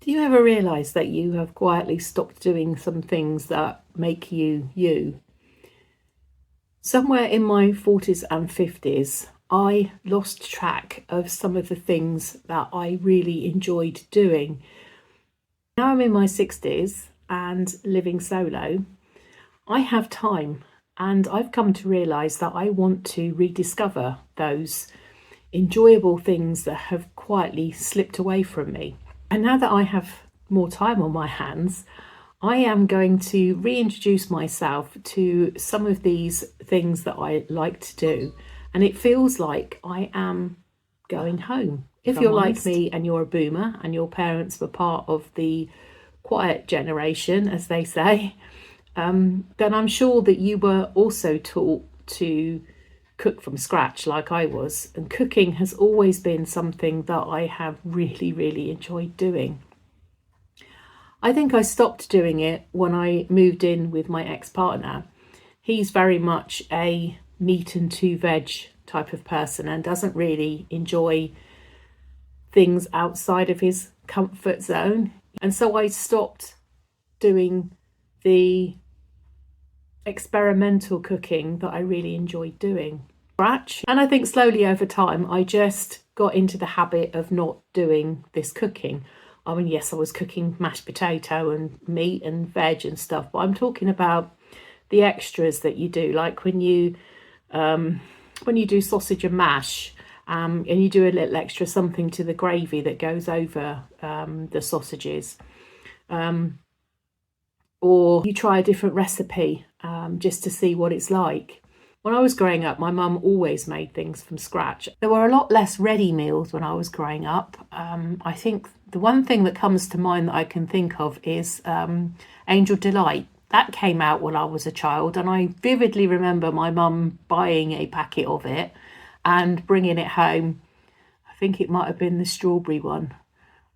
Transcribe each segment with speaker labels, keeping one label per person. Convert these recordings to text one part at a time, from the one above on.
Speaker 1: Do you ever realise that you have quietly stopped doing some things that make you you? Somewhere in my 40s and 50s, I lost track of some of the things that I really enjoyed doing. Now I'm in my 60s and living solo, I have time, and I've come to realise that I want to rediscover those enjoyable things that have quietly slipped away from me. And now that I have more time on my hands, I am going to reintroduce myself to some of these things that I like to do. And it feels like I am going home. If you're like me and you're a boomer and your parents were part of the quiet generation, as they say, then I'm sure that you were also taught to cook from scratch like I was. And cooking has always been something that I have really, really enjoyed doing. I think I stopped doing it when I moved in with my ex-partner. He's very much a meat and two veg type of person and doesn't really enjoy things outside of his comfort zone. And so I stopped doing the experimental cooking that I really enjoyed doing. And I think slowly over time, I just got into the habit of not doing this cooking. I mean, yes, I was cooking mashed potato and meat and veg and stuff, but I'm talking about the extras that you do, like when you do sausage and mash, and you do a little extra something to the gravy that goes over the sausages, or you try a different recipe just to see what it's like. When I was growing up, my mum always made things from scratch. There were a lot less ready meals when I was growing up. I think the one thing that comes to mind that I can think of is Angel Delight. That came out when I was a child, and I vividly remember my mum buying a packet of it and bringing it home. I think it might have been the strawberry one.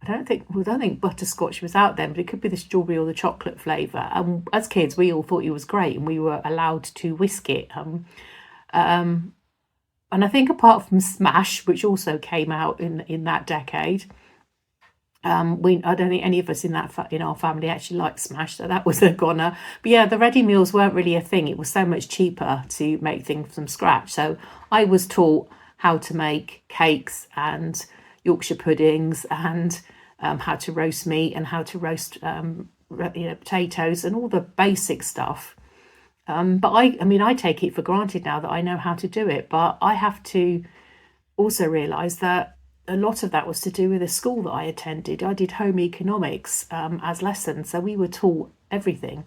Speaker 1: I don't think butterscotch was out then, but it could be the strawberry or the chocolate flavour. And as kids, we all thought it was great, and we were allowed to whisk it. And I think apart from Smash, which also came out in that decade, I don't think any of us in our family actually liked Smash, so that was a goner. But yeah, the ready meals weren't really a thing. It was so much cheaper to make things from scratch. So I was taught how to make cakes and Yorkshire puddings and how to roast meat and how to roast potatoes and all the basic stuff. But I take it for granted now that I know how to do it. But I have to also realise that a lot of that was to do with the school that I attended. I did home economics as lessons, so we were taught everything.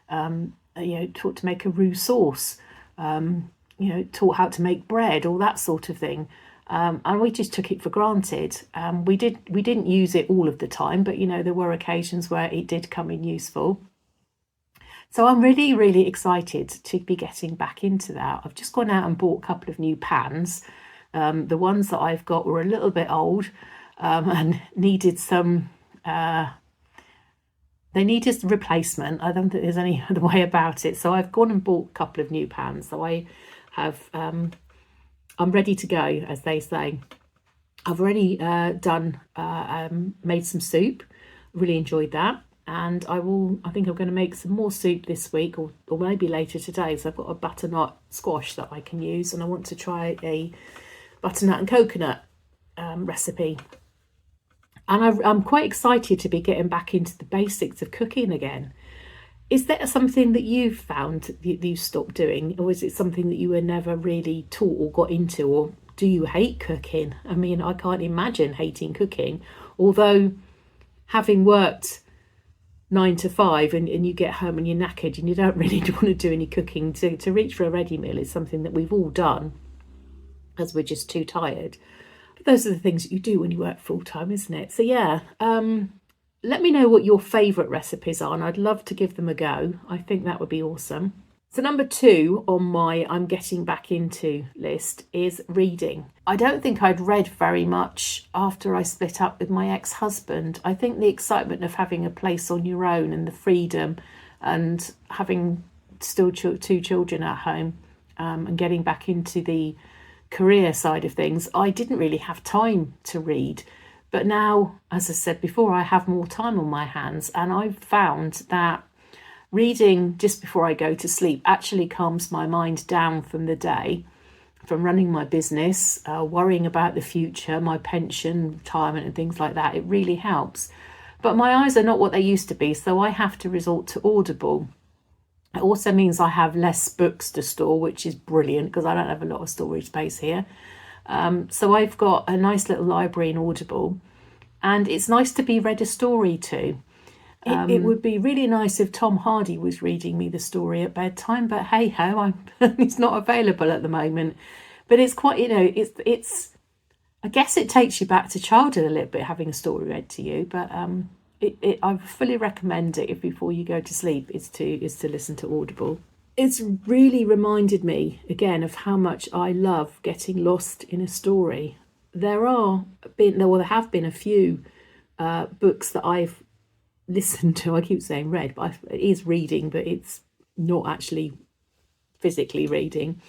Speaker 1: Taught to make a roux sauce, taught how to make bread, all that sort of thing. And we just took it for granted. We didn't use it all of the time, but there were occasions where it did come in useful. So I'm really, really excited to be getting back into that. I've just gone out and bought a couple of new pans. The ones that I've got were a little bit old and needed some. They needed replacement. I don't think there's any other way about it. So I've gone and bought a couple of new pans. So I have. I'm ready to go, as they say. I've already made some soup. Really enjoyed that. And I think I'm going to make some more soup this week or maybe later today. So I've got a butternut squash that I can use, and I want to try a butternut and coconut recipe. And I'm quite excited to be getting back into the basics of cooking again. Is there something that you've found you stopped doing, or is it something that you were never really taught or got into, or do you hate cooking? I mean, I can't imagine hating cooking, although having worked 9 to 5 and you get home and you're knackered and you don't really want to do any cooking, to reach for a ready meal is something that we've all done as we're just too tired. But those are the things that you do when you work full time, isn't it? So yeah, let me know what your favourite recipes are, and I'd love to give them a go. I think that would be awesome. So number 2 on my I'm getting back into list is reading. I don't think I'd read very much after I split up with my ex-husband. I think the excitement of having a place on your own and the freedom and having still 2 children at home and getting back into the career side of things, I didn't really have time to read. But now, as I said before, I have more time on my hands, and I've found that reading just before I go to sleep actually calms my mind down from the day, from running my business, worrying about the future, my pension, retirement, and things like that. It really helps. But my eyes are not what they used to be, so I have to resort to Audible. It also means I have less books to store, which is brilliant because I don't have a lot of storage space here. So I've got a nice little library in Audible, and it's nice to be read a story to. It would be really nice if Tom Hardy was reading me the story at bedtime, but hey ho, it's not available at the moment. But it's quite, it's. I guess it takes you back to childhood a little bit having a story read to you. But I fully recommend it if before you go to sleep is to listen to Audible. It's really reminded me again of how much I love getting lost in a story. There have been a few books that I've listened to. I keep saying read, but it is reading, but it's not actually physically reading.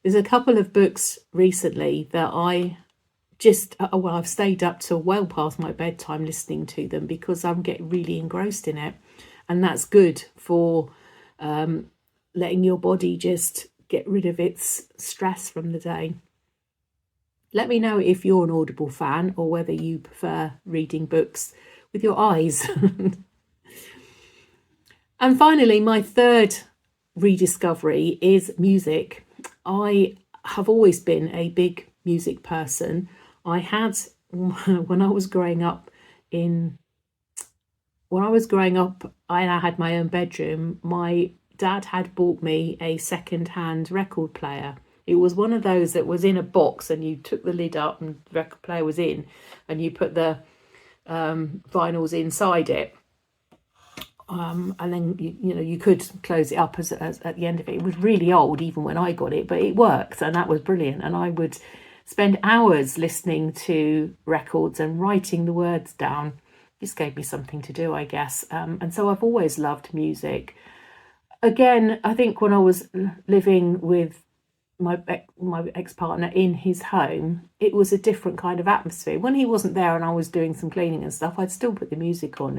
Speaker 1: There's a couple of books recently that I've stayed up till well past my bedtime listening to them because I'm getting really engrossed in it, and that's good for letting your body just get rid of its stress from the day. Let me know if you're an Audible fan or whether you prefer reading books with your eyes. And finally, my third rediscovery is music. I have always been a big music person. I had, when I was growing up, I had my own bedroom. My dad had bought me a second-hand record player. It was one of those that was in a box, and you took the lid up and the record player was in, and you put the vinyls inside it. And then you could close it up as at the end of it. It was really old even when I got it, but it worked, and that was brilliant. And I would spend hours listening to records and writing the words down. Just gave me something to do, I guess. And so I've always loved music. Again, I think when I was living with my ex-partner in his home, it was a different kind of atmosphere. When he wasn't there and I was doing some cleaning and stuff, I'd still put the music on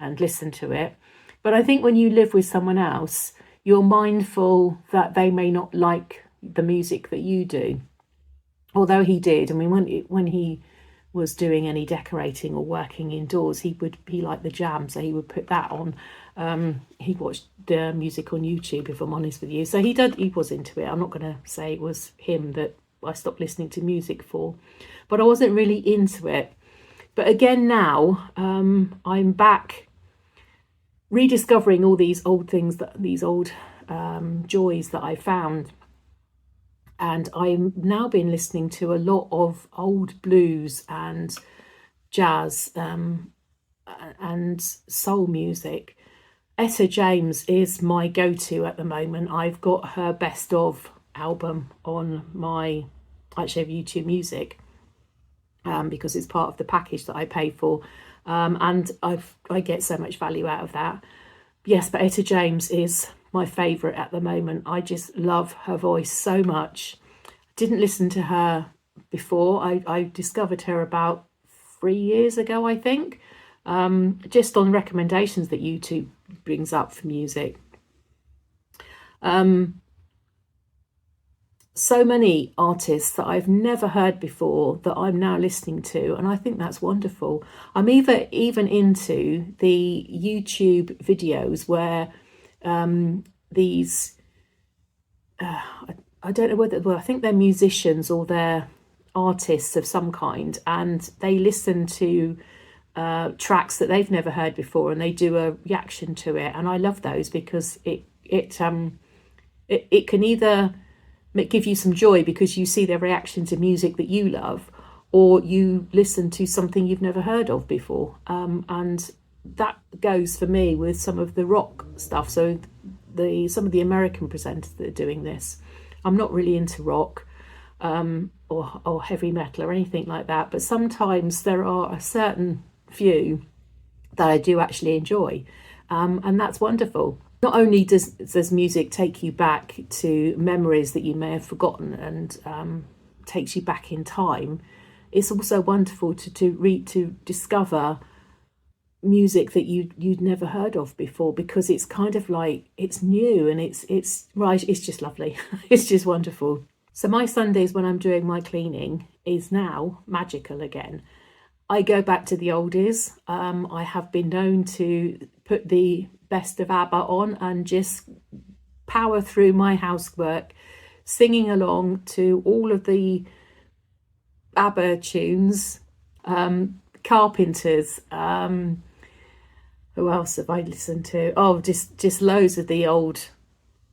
Speaker 1: and listen to it. But I think when you live with someone else, you're mindful that they may not like the music that you do. Although he did. I mean, when he was doing any decorating or working indoors, he liked the Jam, so he would put that on. He watched the music on YouTube, if I'm honest with you. So he was into it. I'm not going to say it was him that I stopped listening to music for, but I wasn't really into it. But again, now I'm back rediscovering all these old things, these old joys that I found. And I've now been listening to a lot of old blues and jazz and soul music. Etta James is my go-to at the moment. I've got her best of album on I have YouTube Music because it's part of the package that I pay for, and I get so much value out of that. Yes, but Etta James is my favourite at the moment. I just love her voice so much. Didn't listen to her before. I discovered her about 3 years ago, I think, just on recommendations that YouTube brings up for music. So many artists that I've never heard before that I'm now listening to, and I think that's wonderful. I'm even into the YouTube videos where these I don't know whether I think they're musicians or they're artists of some kind, and they listen to tracks that they've never heard before, and they do a reaction to it. And I love those because it can either give you some joy because you see their reaction to music that you love, or you listen to something you've never heard of before. And that goes for me with some of the rock stuff. So some of the American presenters that are doing this. I'm not really into rock or heavy metal or anything like that, but sometimes there are a certain few that I do actually enjoy, and that's wonderful. Not only does music take you back to memories that you may have forgotten and takes you back in time, it's also wonderful to discover music that you'd never heard of before, because it's kind of like it's new and it's right. It's just lovely. It's just wonderful. So my Sundays when I'm doing my cleaning is now magical again. I go back to the oldies. I have been known to put the best of ABBA on and just power through my housework, singing along to all of the ABBA tunes, Carpenters. Who else have I listened to? Oh, just loads of the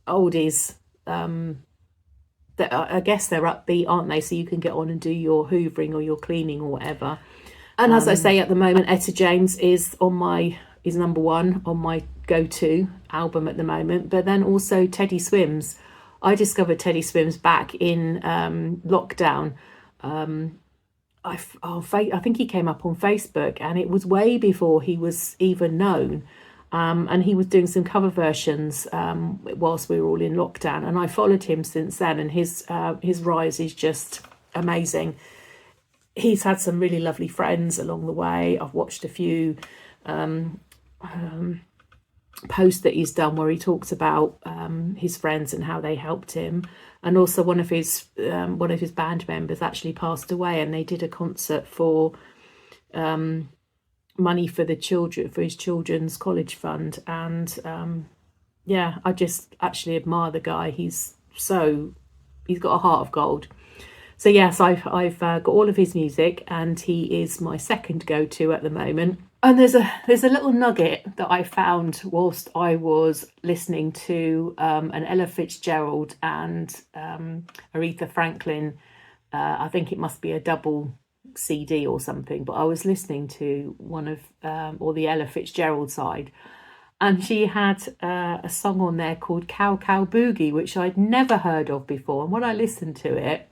Speaker 1: oldies. That I guess they're upbeat, aren't they? So you can get on and do your hoovering or your cleaning or whatever. And as I say, at the moment, Etta James is number one on my go-to album at the moment. But then also Teddy Swims. I discovered Teddy Swims back in lockdown. I think he came up on Facebook, and it was way before he was even known. And he was doing some cover versions whilst we were all in lockdown, and I followed him since then, and his rise is just amazing. He's had some really lovely friends along the way. I've watched a few posts that he's done where he talks about his friends and how they helped him. And also one of his band members actually passed away, and they did a concert for money for the children, for his children's college fund. And I just actually admire the guy. He's got a heart of gold. So yes, I've got all of his music, and he is my second go-to at the moment. And there's a little nugget that I found whilst I was listening to an Ella Fitzgerald and Aretha Franklin. I think it must be a double CD or something, but I was listening to one of or the Ella Fitzgerald side, and she had a song on there called Cow Cow Boogie, which I'd never heard of before. And when I listened to it,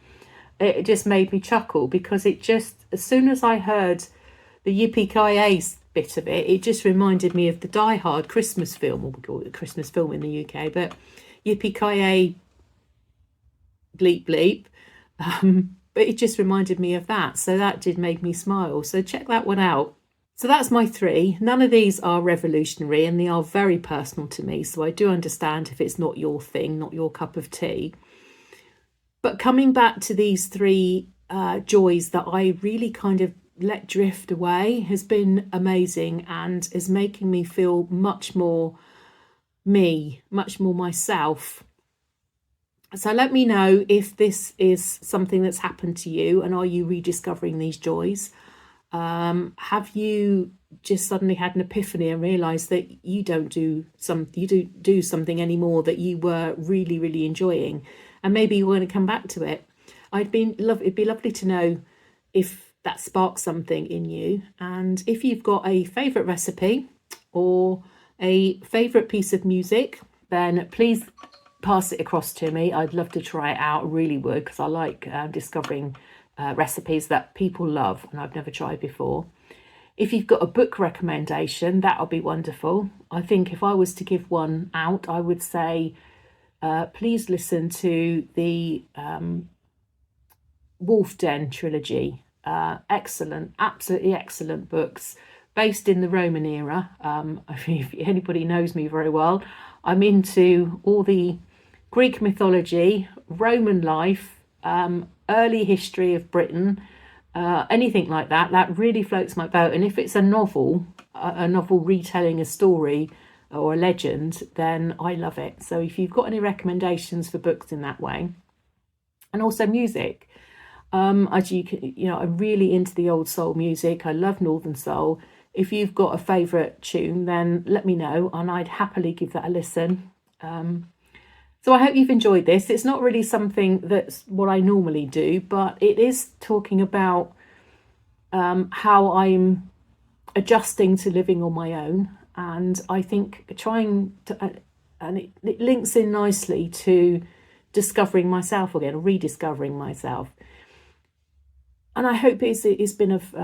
Speaker 1: it just made me chuckle, because it just, as soon as I heard the Yippee-Ki-Yay bit of it, it just reminded me of the Die Hard Christmas film, or we call it the Christmas film in the UK, but Yippee-Ki-Yay bleep bleep. But it just reminded me of that. So that did make me smile. So check that one out. So that's my three. None of these are revolutionary, and they are very personal to me. So I do understand if it's not your thing, not your cup of tea. But coming back to these three joys that I really kind of let drift away has been amazing, and is making me feel much more me, much more myself. So let me know if this is something that's happened to you, and are you rediscovering these joys? Have you just suddenly had an epiphany and realised that you don't do something anymore that you were really, really enjoying, and maybe you want to come back to it? It'd be lovely to know if that sparks something in you. And if you've got a favourite recipe or a favourite piece of music, then please pass it across to me. I'd love to try it out. I really would, because I like discovering recipes that people love and I've never tried before. If you've got a book recommendation, that'll be wonderful. I think if I was to give one out, I would say please listen to the Wolf Den trilogy. Excellent, absolutely excellent books based in the Roman era. If anybody knows me very well, I'm into all the Greek mythology, Roman life, early history of Britain, anything like that. That really floats my boat. And if it's a novel retelling a story or a legend, then I love it. So if you've got any recommendations for books in that way, and also music, as you can, I'm really into the old soul music. I love Northern Soul. If you've got a favourite tune, then let me know, and I'd happily give that a listen. So I hope you've enjoyed this. It's not really something that's what I normally do, but it is talking about how I'm adjusting to living on my own. And I think trying to, and it links in nicely to discovering myself again, or rediscovering myself. And I hope it's been of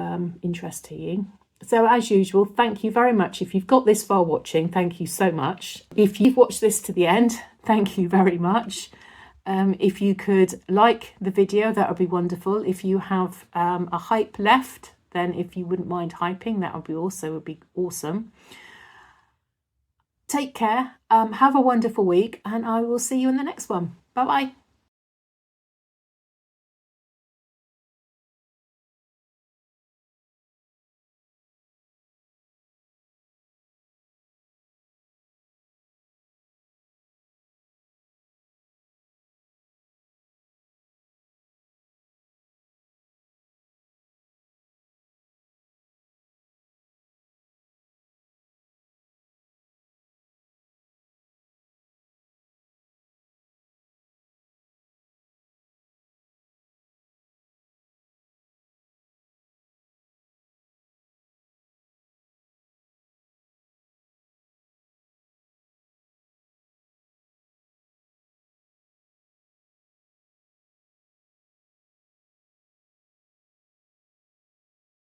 Speaker 1: interest to you. So as usual, thank you very much. If you've got this far watching, thank you so much. If you've watched this to the end, thank you very much. If you could like the video, that would be wonderful. If you have a hype left, then if you wouldn't mind hyping, that would be awesome. Take care, have a wonderful week, and I will see you in the next one. Bye bye.